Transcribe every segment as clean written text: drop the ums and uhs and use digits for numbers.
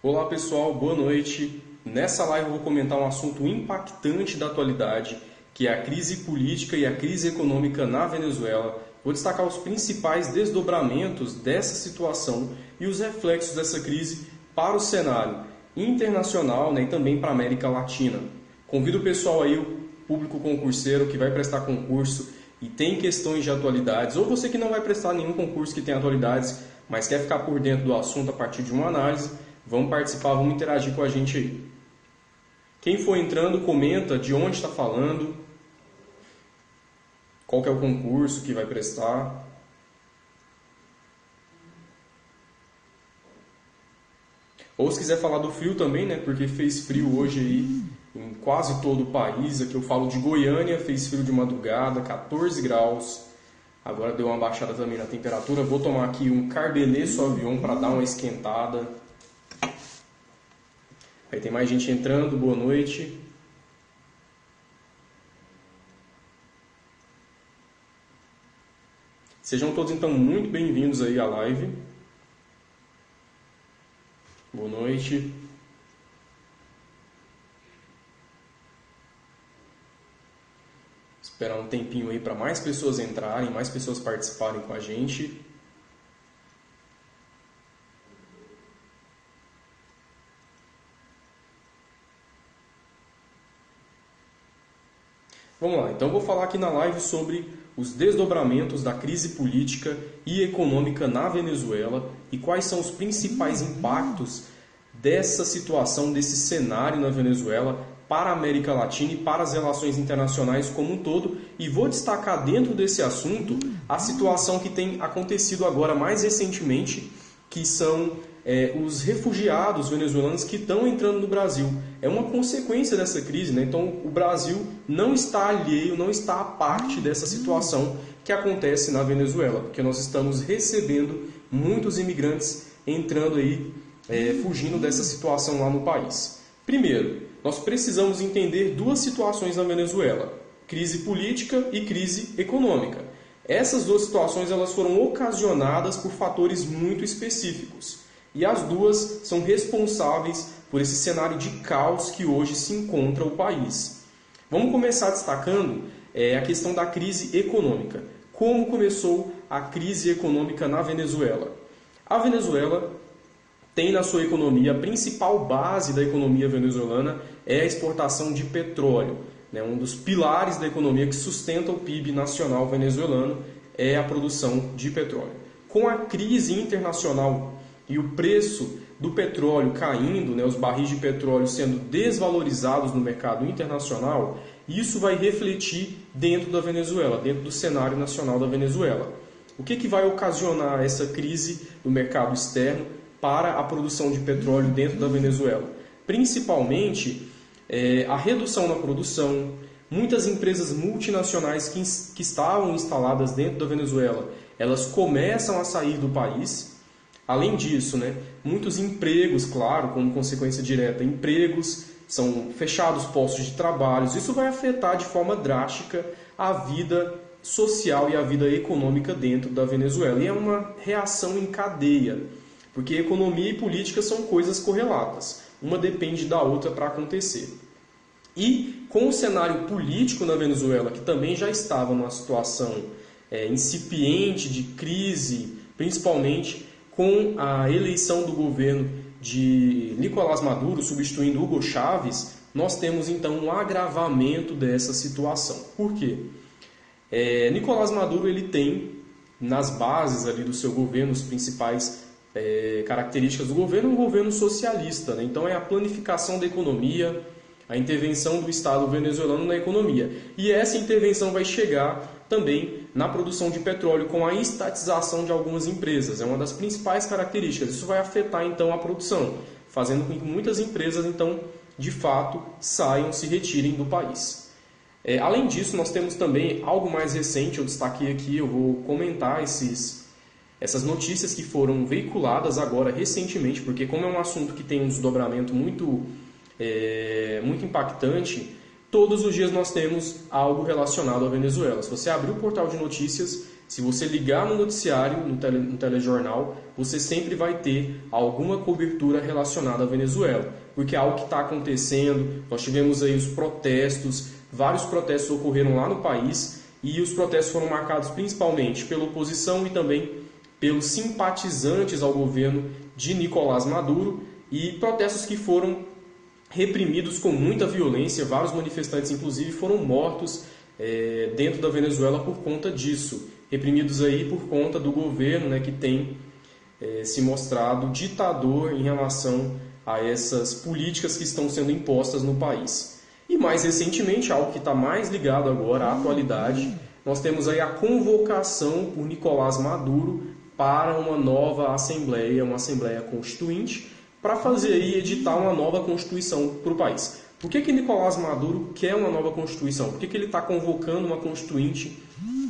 Olá pessoal, boa noite. Nessa live eu vou comentar um assunto impactante da atualidade, que é a crise política e a crise econômica na Venezuela. Vou destacar os principais desdobramentos dessa situação e os reflexos dessa crise para o cenário internacional, e também para a América Latina. Convido o pessoal aí, o público concurseiro que vai prestar concurso e tem questões de atualidades, ou você que não vai prestar nenhum concurso que tem atualidades, mas quer ficar por dentro do assunto a partir de uma análise, vamos participar, vamos interagir com a gente aí. Quem for entrando, comenta de onde está falando, qual que é o concurso que vai prestar. Ou se quiser falar do frio também, porque fez frio hoje aí em quase todo o país. Aqui eu falo de Goiânia, fez frio de madrugada, 14 graus. Agora deu uma baixada também na temperatura. Vou tomar aqui um Cabernet Sauvignon para dar uma esquentada. Aí tem mais gente entrando, boa noite. Sejam todos então muito bem-vindos aí à live. Boa noite. Esperar um tempinho aí para mais pessoas entrarem, mais pessoas participarem com a gente. Vamos lá, então eu vou falar aqui na live sobre os desdobramentos da crise política e econômica na Venezuela e quais são os principais impactos dessa situação, desse cenário na Venezuela para a América Latina e para as relações internacionais como um todo. E vou destacar dentro desse assunto a situação que tem acontecido agora mais recentemente, que são os refugiados venezuelanos que estão entrando no Brasil. É uma consequência dessa crise, Então o Brasil não está alheio, não está à parte dessa situação que acontece na Venezuela, porque nós estamos recebendo muitos imigrantes entrando aí, fugindo dessa situação lá no país. Primeiro, nós precisamos entender duas situações na Venezuela: crise política e crise econômica. Essas duas situações elas foram ocasionadas por fatores muito específicos. E as duas são responsáveis por esse cenário de caos que hoje se encontra o país. Vamos começar destacando a questão da crise econômica. Como começou a crise econômica na Venezuela? A Venezuela tem na sua economia, a principal base da economia venezuelana é a exportação de petróleo. Um dos pilares da economia que sustenta o PIB nacional venezuelano é a produção de petróleo. Com a crise internacional e o preço do petróleo caindo, os barris de petróleo sendo desvalorizados no mercado internacional, isso vai refletir dentro da Venezuela, dentro do cenário nacional da Venezuela. O que vai ocasionar essa crise do mercado externo para a produção de petróleo dentro da Venezuela? Principalmente a redução na produção. Muitas empresas multinacionais que estavam instaladas dentro da Venezuela, elas começam a sair do país. Além disso, muitos empregos, claro, como consequência direta, empregos, são fechados postos de trabalho. Isso vai afetar de forma drástica a vida social e a vida econômica dentro da Venezuela. E é uma reação em cadeia, porque economia e política são coisas correlatas. Uma depende da outra para acontecer. E com o cenário político na Venezuela, que também já estava numa situação incipiente de crise, principalmente com a eleição do governo de Nicolás Maduro, substituindo Hugo Chávez, nós temos então um agravamento dessa situação. Por quê? Nicolás Maduro ele tem nas bases ali do seu governo, as principais características do governo, um governo socialista. Então é a planificação da economia, a intervenção do Estado venezuelano na economia. E essa intervenção vai chegar também na produção de petróleo com a estatização de algumas empresas. É uma das principais características. Isso vai afetar então a produção, fazendo com que muitas empresas então de fato saiam, se retirem do país. Além disso, nós temos também algo mais recente, eu destaquei aqui, eu vou comentar essas notícias que foram veiculadas agora recentemente, porque como é um assunto que tem um desdobramento muito impactante, todos os dias nós temos algo relacionado à Venezuela. Se você abrir o portal de notícias, Se você ligar no noticiário, no telejornal, você sempre vai ter alguma cobertura relacionada à Venezuela, porque é algo que está acontecendo. Nós tivemos aí os protestos, vários protestos ocorreram lá no país, e os protestos foram marcados principalmente pela oposição e também pelos simpatizantes ao governo de Nicolás Maduro, e protestos que foram reprimidos com muita violência. Vários manifestantes, inclusive, foram mortos dentro da Venezuela por conta disso, reprimidos aí por conta do governo, né, que tem se mostrado ditador em relação a essas políticas que estão sendo impostas no país. E mais recentemente, algo que está mais ligado agora à atualidade, nós temos aí a convocação por Nicolás Maduro para uma nova assembleia, uma assembleia constituinte, para fazer aí editar uma nova constituição para o país. Por que Nicolás Maduro quer uma nova constituição? Por que ele está convocando uma constituinte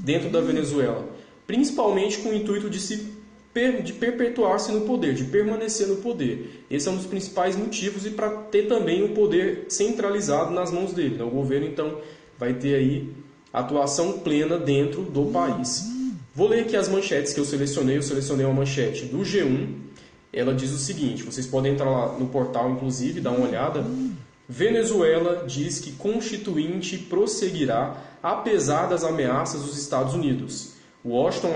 dentro da Venezuela? Principalmente com o intuito de perpetuar-se no poder, de permanecer no poder. Esse é um dos principais motivos, e para ter também o poder centralizado nas mãos dele. O governo, então, vai ter aí atuação plena dentro do país. Vou ler aqui as manchetes que eu selecionei. Eu selecionei uma manchete do G1. Ela diz o seguinte, vocês podem entrar lá no portal, inclusive, dar uma olhada. Venezuela diz que constituinte prosseguirá apesar das ameaças dos Estados Unidos. Washington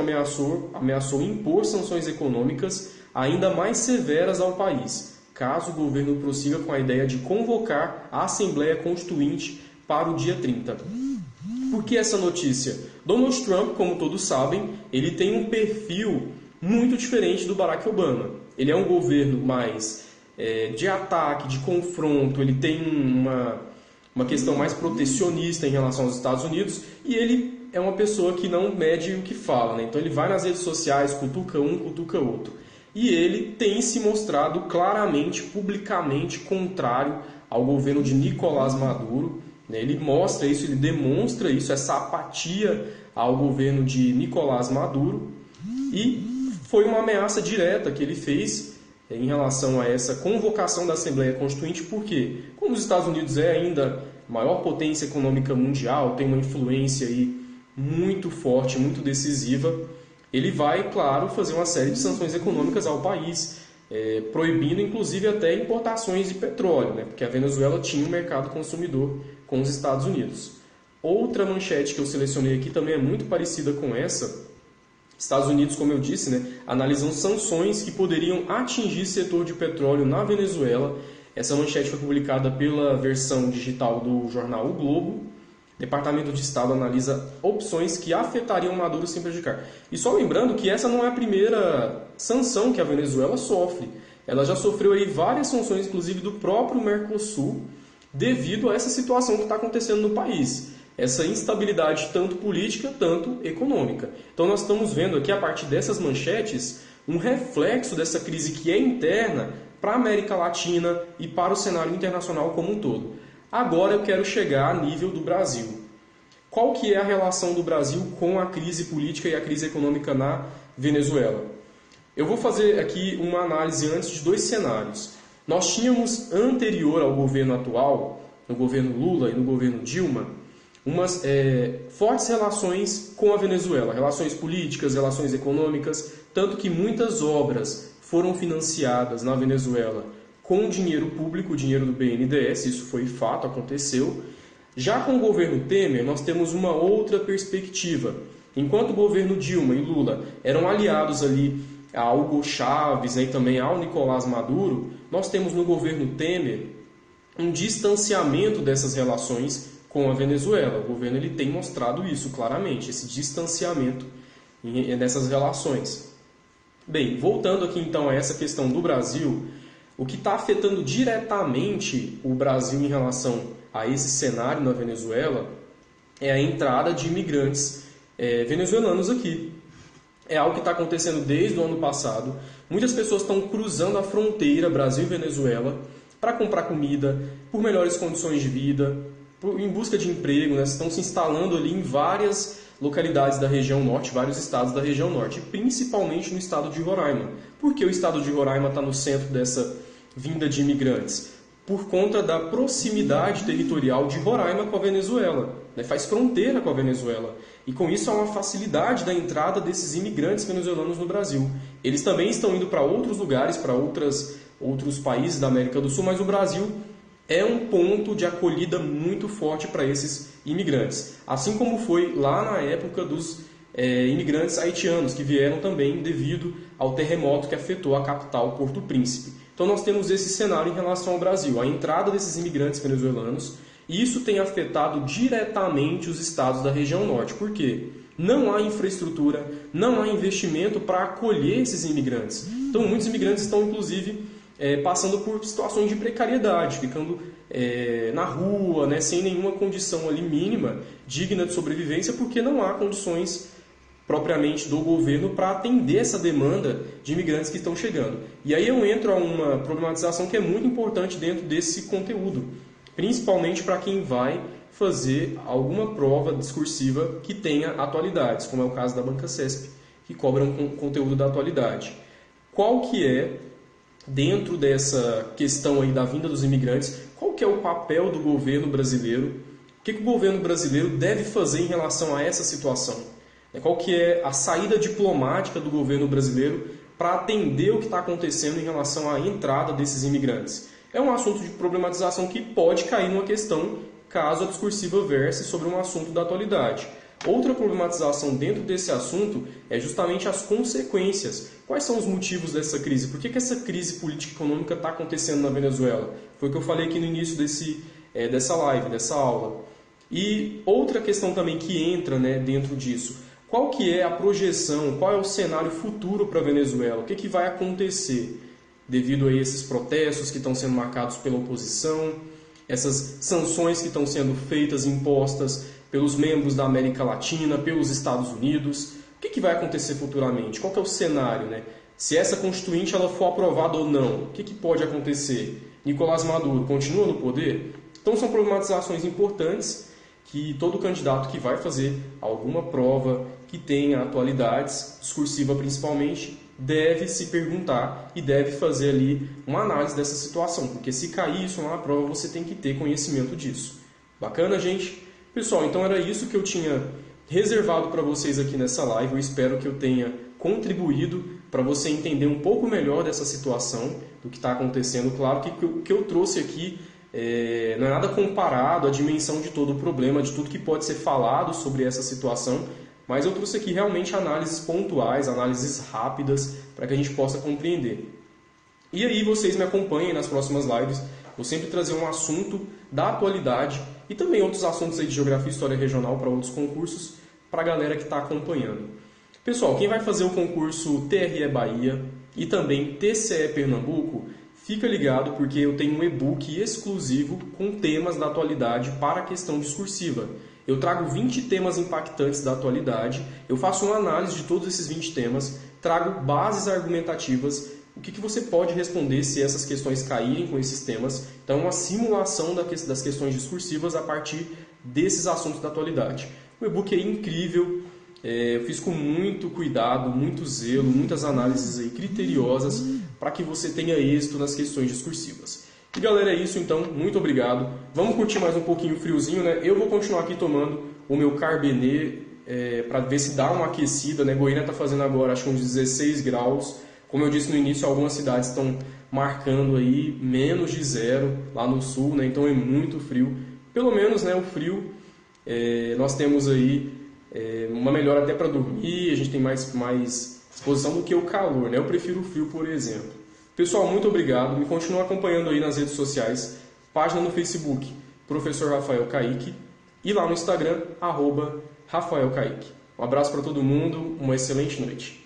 ameaçou impor sanções econômicas ainda mais severas ao país, caso o governo prossiga com a ideia de convocar a Assembleia Constituinte para o dia 30. Por que essa notícia? Donald Trump, como todos sabem, ele tem um perfil muito diferente do Barack Obama. Ele é um governo mais de ataque, de confronto, ele tem uma questão mais protecionista em relação aos Estados Unidos, e ele é uma pessoa que não mede o que fala, né? Então ele vai nas redes sociais, cutuca um, cutuca outro. E ele tem se mostrado claramente, publicamente, contrário ao governo de Nicolás Maduro. Ele mostra isso, ele demonstra isso, essa apatia ao governo de Nicolás Maduro. E foi uma ameaça direta que ele fez em relação a essa convocação da Assembleia Constituinte, porque, como os Estados Unidos é ainda a maior potência econômica mundial, tem uma influência aí muito forte, muito decisiva, ele vai, claro, fazer uma série de sanções econômicas ao país, proibindo inclusive até importações de petróleo, né? Porque a Venezuela tinha um mercado consumidor com os Estados Unidos. Outra manchete que eu selecionei aqui também é muito parecida com essa. Estados Unidos, como eu disse, né, analisam sanções que poderiam atingir setor de petróleo na Venezuela. Essa manchete foi publicada pela versão digital do jornal O Globo. O Departamento de Estado analisa opções que afetariam Maduro sem prejudicar. E só lembrando que essa não é a primeira sanção que a Venezuela sofre. Ela já sofreu aí várias sanções, inclusive do próprio Mercosul, devido a essa situação que está acontecendo no país. Essa instabilidade tanto política, tanto econômica. Então nós estamos vendo aqui, a partir dessas manchetes, um reflexo dessa crise que é interna para a América Latina e para o cenário internacional como um todo. Agora eu quero chegar a nível do Brasil. Qual que é a relação do Brasil com a crise política e a crise econômica na Venezuela? Eu vou fazer aqui uma análise antes de dois cenários. Nós tínhamos, anterior ao governo atual, no governo Lula e no governo Dilma, umas fortes relações com a Venezuela, relações políticas, relações econômicas, tanto que muitas obras foram financiadas na Venezuela com dinheiro público, dinheiro do BNDES, isso foi fato, aconteceu. Já com o governo Temer, nós temos uma outra perspectiva. Enquanto o governo Dilma e Lula eram aliados ali a Hugo Chávez, né, e também ao Nicolás Maduro, nós temos no governo Temer um distanciamento dessas relações com a Venezuela. O governo ele tem mostrado isso claramente, esse distanciamento nessas relações. Bem, voltando aqui então a essa questão do Brasil, o que está afetando diretamente o Brasil em relação a esse cenário na Venezuela é a entrada de imigrantes venezuelanos aqui. É algo que está acontecendo desde o ano passado. Muitas pessoas estão cruzando a fronteira Brasil e Venezuela para comprar comida, por melhores condições de vida, em busca de emprego, né? Estão se instalando ali em várias localidades da região norte, vários estados da região norte, principalmente no estado de Roraima. Por que o estado de Roraima está no centro dessa vinda de imigrantes? Por conta da proximidade territorial de Roraima com a Venezuela, né? Faz fronteira com a Venezuela. E com isso há uma facilidade da entrada desses imigrantes venezuelanos no Brasil. Eles também estão indo para outros lugares, para outros países da América do Sul, mas o Brasil é um ponto de acolhida muito forte para esses imigrantes. Assim como foi lá na época dos imigrantes haitianos, que vieram também devido ao terremoto que afetou a capital, Porto Príncipe. Então nós temos esse cenário em relação ao Brasil, a entrada desses imigrantes venezuelanos, e isso tem afetado diretamente os estados da região norte. Por quê? Não há infraestrutura, não há investimento para acolher esses imigrantes. Então muitos imigrantes estão, inclusive, passando por situações de precariedade, ficando na rua, né, sem nenhuma condição ali mínima, digna de sobrevivência, porque não há condições propriamente do governo para atender essa demanda de imigrantes que estão chegando. E aí eu entro a uma problematização que é muito importante dentro desse conteúdo, principalmente para quem vai fazer alguma prova discursiva que tenha atualidades, como é o caso da Banca CESP, que cobra um conteúdo da atualidade. Qual que é, dentro dessa questão aí da vinda dos imigrantes, qual que é o papel do governo brasileiro? O que o governo brasileiro deve fazer em relação a essa situação? Qual que é a saída diplomática do governo brasileiro para atender o que está acontecendo em relação à entrada desses imigrantes? É um assunto de problematização que pode cair numa questão caso a discursiva verse sobre um assunto da atualidade. Outra problematização dentro desse assunto é justamente as consequências. Quais são os motivos dessa crise? Por que essa crise política e econômica está acontecendo na Venezuela? Foi o que eu falei aqui no início dessa live, dessa aula. E outra questão também que entra, né, dentro disso. Qual que é a projeção, qual é o cenário futuro para a Venezuela? O que vai acontecer devido a esses protestos que estão sendo marcados pela oposição, essas sanções que estão sendo feitas, impostas pelos membros da América Latina, pelos Estados Unidos? O que vai acontecer futuramente? Qual que é o cenário, né? Se essa constituinte ela for aprovada ou não, o que pode acontecer? Nicolás Maduro continua no poder? Então são problematizações importantes que todo candidato que vai fazer alguma prova que tenha atualidades, discursiva principalmente, deve se perguntar e deve fazer ali uma análise dessa situação, porque se cair isso na prova, você tem que ter conhecimento disso. Bacana, gente? Pessoal, então era isso que eu tinha reservado para vocês aqui nessa live. Eu espero que eu tenha contribuído para você entender um pouco melhor dessa situação, do que está acontecendo. Claro que o que eu trouxe aqui não é nada comparado à dimensão de todo o problema, de tudo que pode ser falado sobre essa situação, mas eu trouxe aqui realmente análises pontuais, análises rápidas, para que a gente possa compreender. E aí vocês me acompanhem nas próximas lives, vou sempre trazer um assunto da atualidade e também outros assuntos aí de geografia e história regional para outros concursos, para a galera que está acompanhando. Pessoal, quem vai fazer o concurso TRE Bahia e também TCE Pernambuco, fica ligado porque eu tenho um e-book exclusivo com temas da atualidade para a questão discursiva. Eu trago 20 temas impactantes da atualidade, eu faço uma análise de todos esses 20 temas, trago bases argumentativas, o que você pode responder se essas questões caírem com esses temas. Então, uma simulação das questões discursivas a partir desses assuntos da atualidade. O e-book é incrível, eu fiz com muito cuidado, muito zelo, muitas análises aí criteriosas para que você tenha êxito nas questões discursivas. E galera, é isso então, muito obrigado. Vamos curtir mais um pouquinho o friozinho, né? Eu vou continuar aqui tomando o meu Carbenet para ver se dá uma aquecida, né? Goiânia está fazendo agora acho que uns 16 graus. Como eu disse no início, algumas cidades estão marcando aí menos de 0 lá no sul, né? Então é muito frio. Pelo menos, né, o frio nós temos aí uma melhora até para dormir, a gente tem mais disposição do que o calor, né? Eu prefiro o frio, por exemplo. Pessoal, muito obrigado. Me continua acompanhando aí nas redes sociais. Página no Facebook, Professor Rafael Kaique. E lá no Instagram, @RafaelKaique. Um abraço para todo mundo. Uma excelente noite.